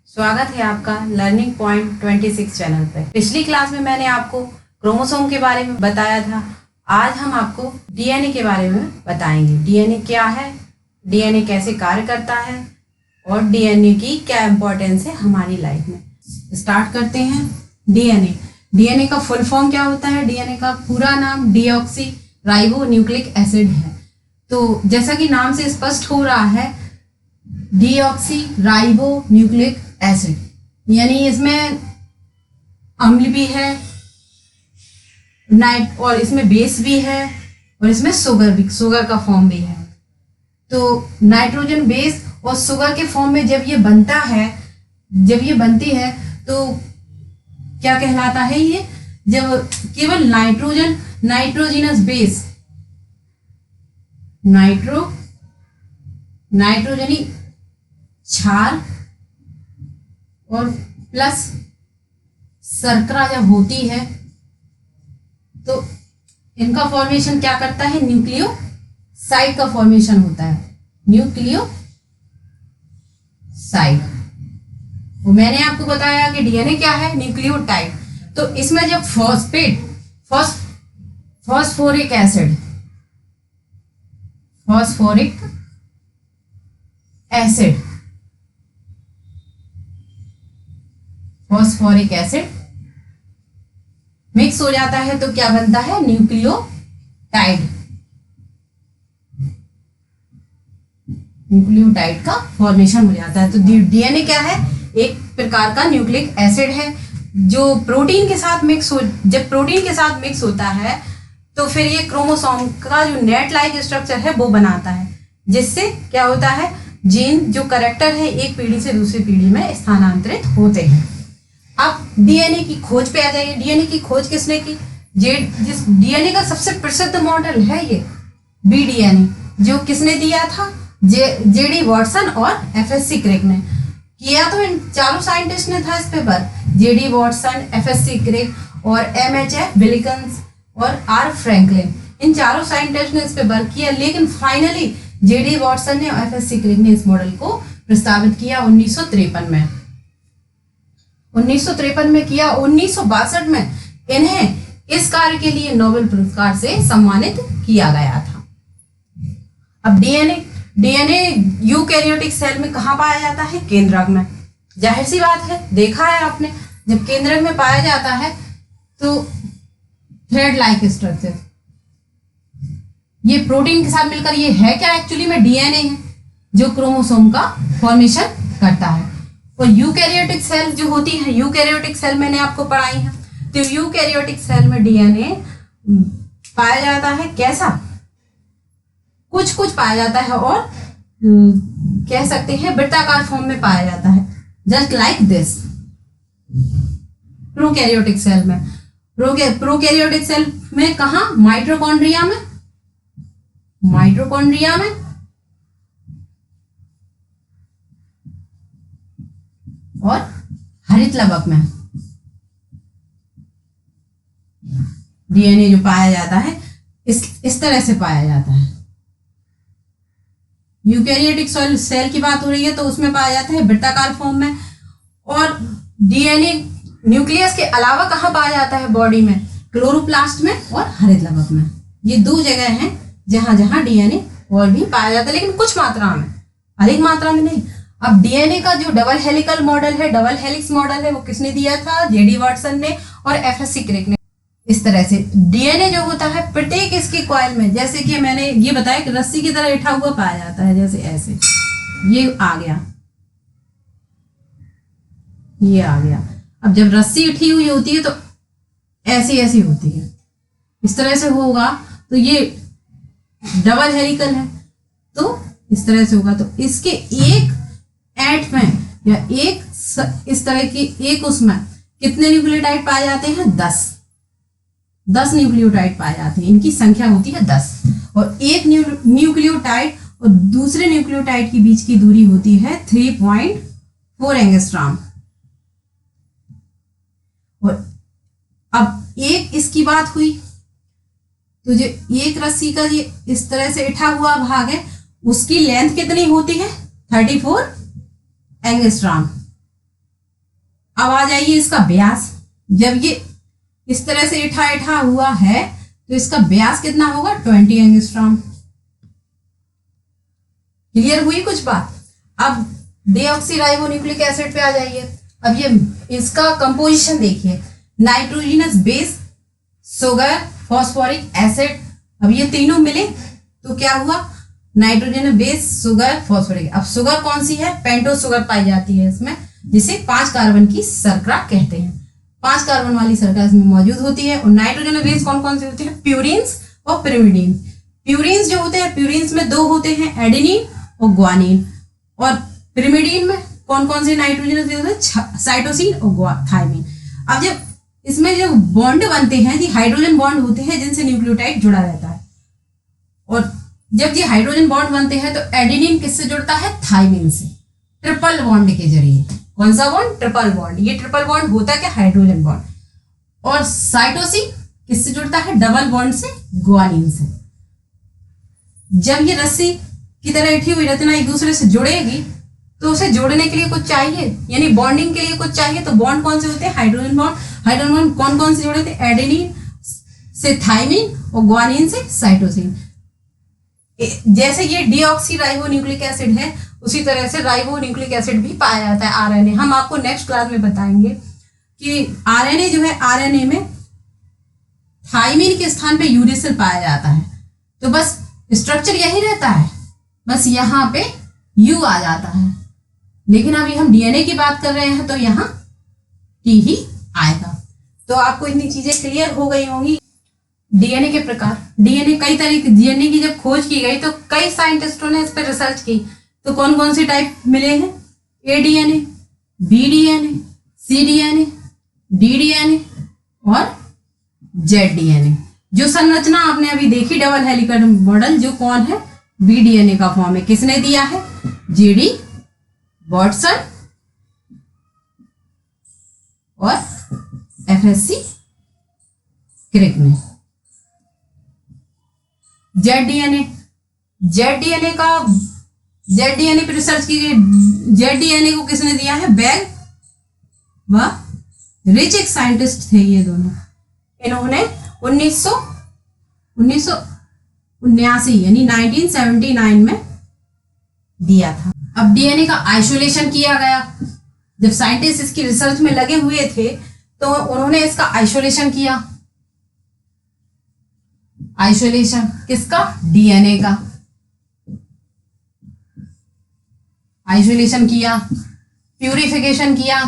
स्वागत है आपका लर्निंग पॉइंट 26 चैनल पर। पिछली क्लास में मैंने आपको क्रोमोसोम के बारे में बताया था। आज हम आपको डीएनए के बारे में बताएंगे। डीएनए क्या है, डीएनए कैसे कार्य करता है और डीएनए की क्या इम्पोर्टेंस है हमारी लाइफ में। स्टार्ट करते हैं। डीएनए डीएनए का फुल फॉर्म क्या होता है? डीएनए का पूरा नाम डीऑक्सी राइबो न्यूक्लिक एसिड है। तो जैसा कि नाम से स्पष्ट हो रहा है, डीऑक्सी राइबो न्यूक्लिक एसिड, यानी इसमें अम्ल भी है, नाइट और इसमें बेस भी है और इसमें शुगर का फॉर्म भी है। तो नाइट्रोजन बेस और शुगर के फॉर्म में जब ये बनती है तो क्या कहलाता है ये? जब केवल नाइट्रोजनस बेस नाइट्रोजनी क्षार और प्लस शर्करा जब होती है तो इनका फॉर्मेशन क्या करता है? न्यूक्लियोसाइड का फॉर्मेशन होता है। न्यूक्लियोसाइड। वो मैंने आपको बताया कि डीएनए क्या है? न्यूक्लियोटाइड। तो इसमें जब फॉस्फोरिक एसिड मिक्स हो जाता है तो क्या बनता है? न्यूक्लियोटाइड का फॉर्मेशन हो जाता है। तो डीएनए क्या है? एक प्रकार का न्यूक्लिक एसिड है जो जब प्रोटीन के साथ मिक्स होता है तो फिर ये क्रोमोसोम का जो नेट लाइक स्ट्रक्चर है वो बनाता है, जिससे क्या होता है? जीन जो कैरेक्टर है एक पीढ़ी से दूसरी पीढ़ी में स्थानांतरित होते हैं। अब डीएनए की खोज पे आ जाइए। डीएनए की खोज किसने की? जिस डीएनए का सबसे प्रसिद्ध मॉडल है ये बीडीएनए, जो किसने दिया था? जेडी वॉटसन और एफएससी क्रिक ने किया। तो इन चारों साइंटिस्ट ने था इस पेपर, जेडी वॉटसन, एफएससी क्रिक और एमएचएफ विलिकन्स और आर फ्रैंकलिन। इन चारों साइंटिस्ट ने इस पे वर्क किया, लेकिन फाइनली जेडी वॉटसन ने और एफएससी क्रिक ने इस मॉडल को प्रस्तावित किया 1953 में। 1953 में किया। 1962 में इन्हें इस कार्य के लिए नोबेल पुरस्कार से सम्मानित किया गया था। अब डीएनए यूकैरियोटिक सेल में कहाँ पाया जाता है? केंद्रक में। जाहिर सी बात है, देखा है आपने, जब केंद्रक में पाया जाता है तो थ्रेड लाइक स्ट्रक्चर, ये प्रोटीन के साथ मिलकर ये है क्या? एक्चुअली में डीएनए है जो क्रोमोसोम का फॉर्मेशन करता है। और यूकैरियोटिक सेल जो होती है, यूकैरियोटिक सेल मैंने आपको पढ़ाई है। तो यूकैरियोटिक सेल में डीएनए पाया जाता है कैसा? कुछ पाया जाता है और कह सकते हैं वृत्ताकार फॉर्म में पाया जाता है, just like this. Prokaryotic cell में कहा? माइटोकॉन्ड्रिया में और हरित लवक में डीएनए जो पाया जाता है इस तरह से पाया जाता है। यूकैरियोटिक सेल की बात हो रही है तो उसमें पाया जाता है वृत्ताकार फॉर्म में। और डीएनए न्यूक्लियस के अलावा कहाँ पाया जाता है बॉडी में? क्लोरोप्लास्ट में और हरित लवक में। ये दो जगह हैं जहां डीएनए और भी पाया जाता है, लेकिन कुछ मात्रा में, अधिक मात्रा में नहीं। अब डीएनए का जो डबल हेलिक्स मॉडल है वो किसने दिया था? जेडी वॉटसन ने और एफएससी क्रिक ने। इस तरह से डीएनए जो होता है प्रत्येक इसके कॉइल में, जैसे कि मैंने ये बताया कि रस्सी की तरह उठा हुआ पाया जाता है, जैसे ऐसे ये आ गया। अब जब रस्सी उठी हुई होती है तो ऐसी होती है, इस तरह से होगा तो ये डबल हेलिकल है, तो इस तरह से होगा। तो इसके एक एट में या इस तरह की एक उसमें कितने न्यूक्लियोटाइड पाए जाते हैं? 10 न्यूक्लियोटाइड पाए जाते हैं। इनकी संख्या होती है 10 और एक न्यूक्लियोटाइड और दूसरे न्यूक्लियोटाइड के बीच की दूरी होती है 3.4 एंगस्ट्रॉम। और अब एक इसकी बात हुई तो जो एक रस्सी का ये इस तरह से उठा हुआ भाग है उसकी लेंथ कितनी होती है? 34 एंगस्ट्रॉम। अब आ जाइए इसका व्यास। जब ये इस तरह से इठा इठा हुआ है तो इसका व्यास कितना होगा, 20 एंगस्ट्रॉम। क्लियर हुई कुछ बात। अब डीऑक्सीराइबोन्यूक्लिक एसिड पे आ जाइए। अब ये इसका कंपोजिशन देखिए, nitrogenous base, sugar, phosphoric acid. अब ये तीनों मिले तो क्या हुआ, नाइट्रोजन बेस, शुगर, फॉस्फोरिक। अब शुगर कौन सी है, पेंटोस शुगर पाई जाती है इसमें, जिसे 5 कार्बन की शर्करा कहते हैं। 5 कार्बन वाली शर्करा इसमें मौजूद होती है। और नाइट्रोजन बेस कौन कौन से होते हैं, प्यूरिन्स और पिरिमिडीन। प्यूरिन्स जो होते हैं, प्यूरिन्स में 2 होते हैं, एडेनिन और ग्वानिन। और पिरिमिडीन में कौन कौन से नाइट्रोजन होते हैं, साइटोसिन और थायमिन। अब जब इसमें जो बॉन्ड बनते हैं, ये हाइड्रोजन बॉन्ड होते हैं जिनसे न्यूक्लियोटाइड जुड़ा रहता है। और जब ये हाइड्रोजन बॉन्ड बनते हैं तो एडेनिन किससे जुड़ता है, थायमिन से, ट्रिपल बॉन्ड के जरिए। कौन सा बॉन्ड, ट्रिपल बॉन्ड। ये ट्रिपल बॉन्ड होता है क्या, हाइड्रोजन बॉन्ड। और साइटोसिन किससे जुड़ता है, डबल बॉन्ड से, ग्वानिन से। जब ये रस्सी की तरह इठी हुई रचना एक दूसरे से जुड़ेगी तो उसे जोड़ने के लिए कुछ चाहिए, यानी बॉन्डिंग के लिए कुछ चाहिए। तो बॉन्ड कौन से होते हैं, हाइड्रोजन बॉन्ड। हाइड्रोजन बॉन्ड कौन कौन से जुड़े थे, एडेनिन से थायमिन और ग्वानिन से साइटोसिन। जैसे ये डीऑक्सीराइबोन्यूक्लिक एसिड है, उसी तरह से राइबोन्यूक्लिक एसिड भी पाया जाता है आरएनए। हम आपको नेक्स्ट क्लास में बताएंगे कि आरएनए जो है, आरएनए में थायमिन के स्थान पे यूरेसिल पाया जाता है। तो बस स्ट्रक्चर यही रहता है, बस यहाँ पे यू आ जाता है। लेकिन अभी हम डीएनए की बात कर रहे हैं तो यहाँ टी ही आएगा। तो आपको इतनी चीजें क्लियर हो गई होंगी। डीएनए के प्रकार, डीएनए कई तरह की, डीएनए की जब खोज की गई तो कई साइंटिस्टों ने इस पर रिसर्च की। तो कौन कौन से टाइप मिले हैं, ए डीएनए, बी डीएनए, सी डीएनए, डी डीएनए और जेड डीएनए। जो संरचना आपने अभी देखी डबल हेलिकल मॉडल, जो कौन है, बी डीएनए का फॉर्म है। किसने दिया है, जीडी वाटसन और एफएससी क्रिक ने। जेड डीएनए, जेड डीएनए का, जेड डीएनए पर रिसर्च की गई। जेड डीएनए को किसने दिया है, बैग व रिच, एक साइंटिस्ट थे ये दोनों। इन्होंने 1979 यानी 1979 में दिया था। अब डीएनए का आइसोलेशन किया गया। जब साइंटिस्ट इसकी रिसर्च में लगे हुए थे तो उन्होंने इसका आइसोलेशन किया। आइसोलेशन किसका, डीएनए का आइसोलेशन किया, प्यूरिफिकेशन किया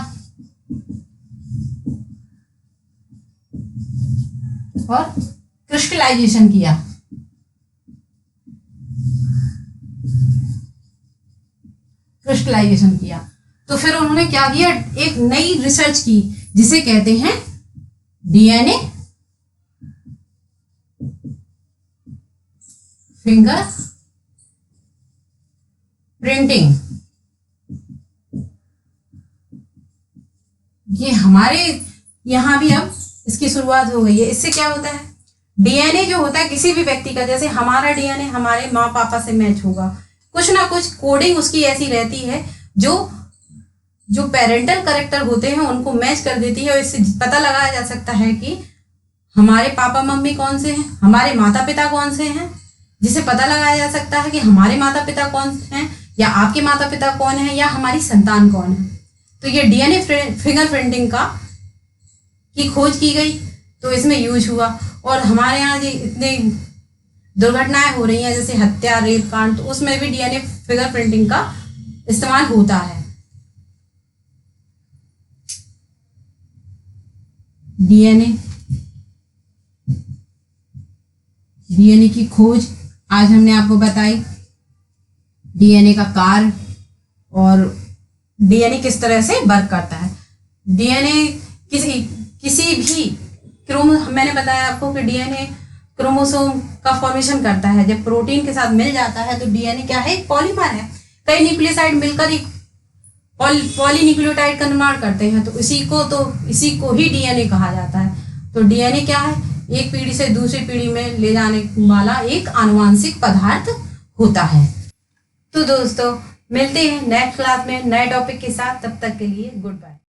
और क्रिस्टलाइजेशन किया। क्रिस्टलाइजेशन किया तो फिर उन्होंने क्या किया, एक नई रिसर्च की जिसे कहते हैं डीएनए फिंगर प्रिंटिंग। ये हमारे यहां भी अब इसकी शुरुआत हो गई है। इससे क्या होता है, डीएनए जो होता है किसी भी व्यक्ति का, जैसे हमारा डीएनए हमारे माँ पापा से मैच होगा, कुछ ना कुछ कोडिंग उसकी ऐसी रहती है जो पेरेंटल कैरेक्टर होते हैं उनको मैच कर देती है। और इससे पता लगाया जा सकता है कि हमारे पापा मम्मी कौन से हैं, हमारे माता पिता कौन से हैं, जिसे पता लगाया जा सकता है कि हमारे माता पिता कौन हैं, या आपके माता पिता कौन है, या हमारी संतान कौन है। तो ये डीएनए फिंगरप्रिंटिंग की खोज की गई तो इसमें यूज हुआ। और हमारे यहाँ जो इतने दुर्घटनाएं हो रही हैं जैसे हत्या, रेप कांड, तो उसमें भी डीएनए फिंगरप्रिंटिंग का इस्तेमाल होता है। डीएनए की खोज आज हमने आपको बताई, डीएनए का कार्य और डीएनए किस तरह से वर्क करता है। डीएनए किसी भी मैंने बताया आपको कि डीएनए क्रोमोसोम का फॉर्मेशन करता है। जब प्रोटीन के साथ मिल जाता है तो डीएनए क्या है, एक पॉलीमर है। कई न्यूक्लियोसाइड मिलकर एक पॉलीन्यूक्लियोटाइड का निर्माण करते हैं, तो इसी को ही डीएनए कहा जाता है। तो डीएनए क्या है, एक पीढ़ी से दूसरी पीढ़ी में ले जाने वाला एक आनुवांशिक पदार्थ होता है। तो दोस्तों मिलते हैं नेक्स्ट क्लास में नए टॉपिक के साथ, तब तक के लिए गुड बाय।